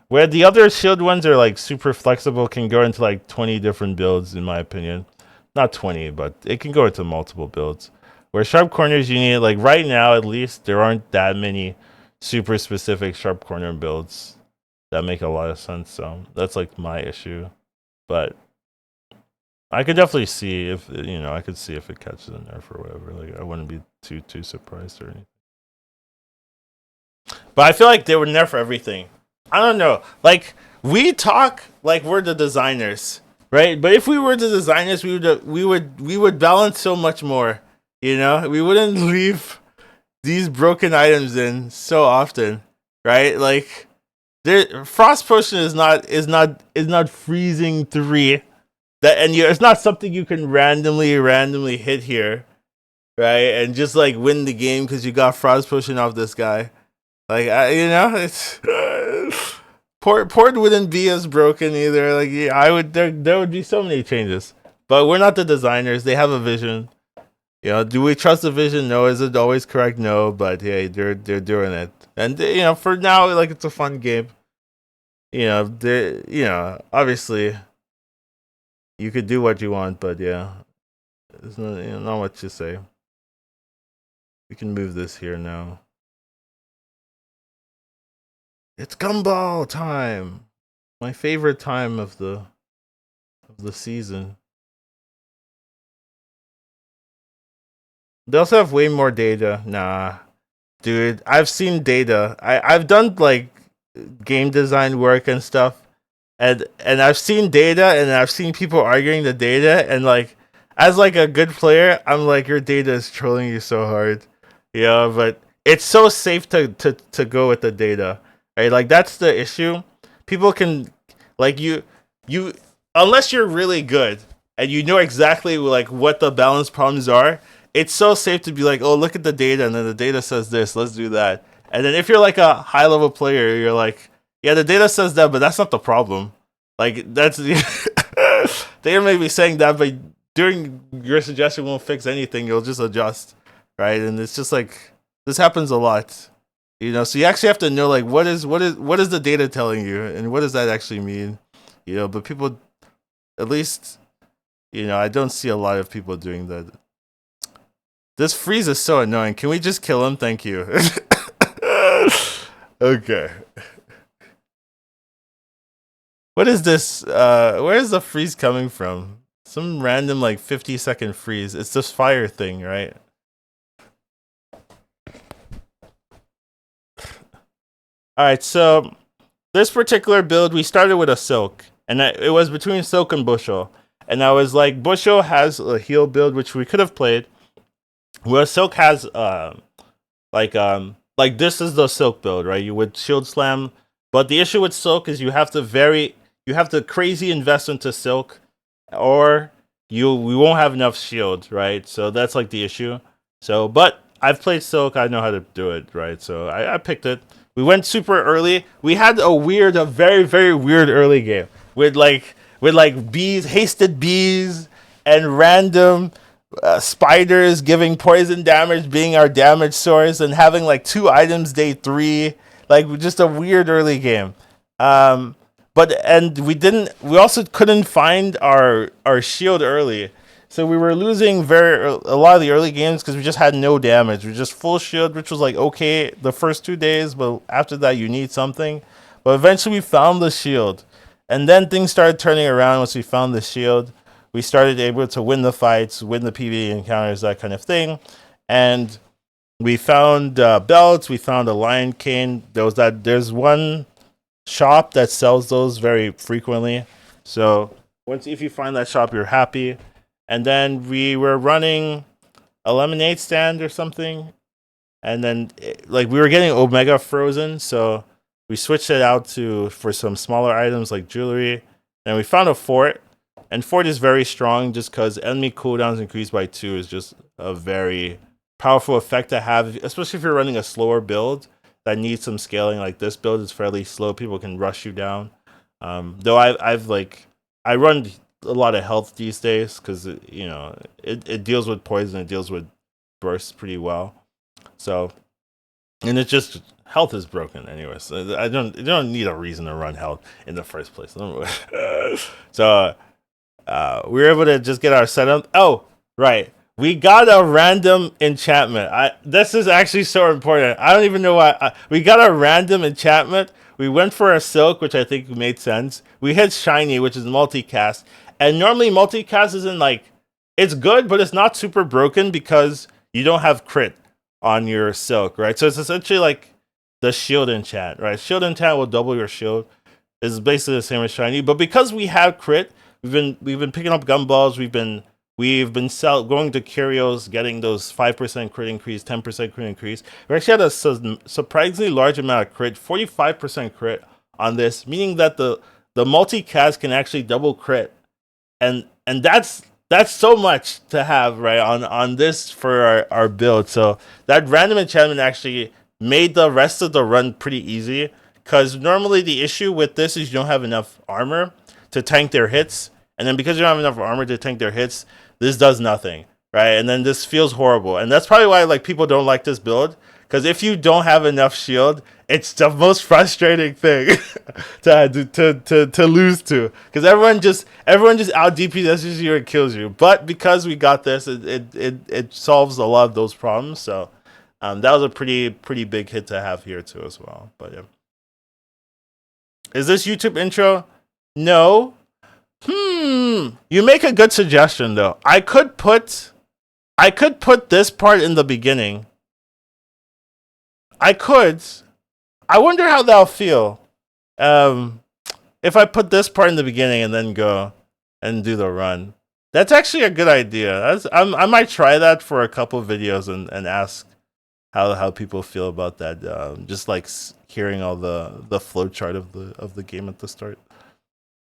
Where the other shield ones are like super flexible, can go into like 20 different builds, in my opinion. Not 20, but it can go into multiple builds. Where sharp corners, you need, like right now at least, there aren't that many super specific sharp corner builds that make a lot of sense. So that's like my issue. But I could definitely see if, I could see if it catches a nerf or whatever. Like I wouldn't be too surprised or anything. But I feel like they would nerf everything. I don't know. Like we talk like we're the designers, right? But if we were the designers, we would balance so much more. We wouldn't leave these broken items in so often, right? Like there, frost potion is not freezing 3. It's not something you can randomly hit here, right? And just like win the game because you got frost potion off this guy. Like it's port wouldn't be as broken either. Like yeah, I would there would be so many changes, but we're not the designers. They have a vision. Do we trust the vision? No. Is it always correct? No. But hey, they're doing it, and for now, like it's a fun game. They obviously you could do what you want, but yeah, there's not much to say. We can move this here now. It's gumball time. My favorite time of the season. They also have way more data. Nah, dude, I've seen data. I've done like game design work and stuff, and I've seen data, and I've seen people arguing the data, and like as like a good player, I'm like your data is trolling you so hard. Yeah, but it's so safe to go with the data, right? Like that's the issue. People can like you unless you're really good and you know exactly like what the balance problems are. It's so safe to be like, oh, look at the data, and then the data says this. Let's do that. And then if you're like a high level player, you're like, yeah, the data says that, but that's not the problem. Like that's data may be saying that, but during your suggestion won't fix anything. You'll just adjust, right? And it's just like this happens a lot, So you actually have to know like what is the data telling you, and what does that actually mean, But people, at least, I don't see a lot of people doing that. This freeze is so annoying. Can we just kill him? Thank you. Okay. What is this? Where is the freeze coming from? Some random like 50-second freeze. It's this fire thing, right? Alright, so this particular build, we started with a silk. And it was between silk and bushel. And I was like, bushel has a heal build, which we could have played. Where silk has like this is the silk build, right? You would shield slam, but the issue with silk is you have to crazy invest into silk, or we won't have enough shield, right? So that's like the issue. So, but I've played silk, I know how to do it, right? So I picked it. We went super early. We had a very very weird early game with bees, hasted bees, and random spiders giving poison damage being our damage source, and having like 2 items day 3, like just a weird early game. But we also couldn't find our shield early, so we were losing a lot of the early games because we just had no damage. We just full shield, which was like okay the first 2 days, but after that you need something. But eventually we found the shield, and then things started turning around once we found the shield. We started able to win the fights, win the PvE encounters, that kind of thing. And we found belts. We found a lion cane. There's one shop that sells those very frequently. So if you find that shop, you're happy. And then we were running a lemonade stand or something. And then like we were getting Omega frozen, so we switched it out for some smaller items like jewelry. And we found a fort. And fort is very strong just because enemy cooldowns increased by 2 is just a very powerful effect to have, especially if you're running a slower build that needs some scaling. Like this build is fairly slow. People can rush you down. Though I've like I run a lot of health these days because it deals with poison, it deals with bursts pretty well. So and it's just health is broken anyway. So I don't need a reason to run health in the first place. So we were able to just get our setup. Oh, right. We got a random enchantment. This is actually so important. I don't even know why. We got a random enchantment. We went for a silk, which I think made sense. We hit shiny, which is multicast. And normally multicast isn't like it's good, but it's not super broken because you don't have crit on your silk, right? So it's essentially like the shield enchant, right? Shield enchant will double your shield. It's basically the same as shiny, but because we have crit, we've been picking up gumballs. We've been going to curios, getting those 5% crit increase, 10% crit increase. We actually had a surprisingly large amount of crit, 45% crit on this, meaning that the multicast can actually double crit, and that's so much to have right on this for our build. So that random enchantment actually made the rest of the run pretty easy. Because normally the issue with this is you don't have enough armor to tank their hits, and then because you don't have enough armor to tank their hits, this does nothing, right? And then this feels horrible, and that's probably why like people don't like this build. Because if you don't have enough shield, it's the most frustrating thing to lose to. Because everyone just out DPSs you and kills you. But because we got this, it solves a lot of those problems. So that was a pretty big hit to have here too as well. But yeah. Is this YouTube intro? No. You make a good suggestion though. I could put this part in the beginning. I could. I wonder how that'll feel. Um if I put this part in the beginning and then go and do the run. That's actually a good idea. I might try that for a couple videos and ask how people feel about that. Just like hearing all the flow chart of the game at the start.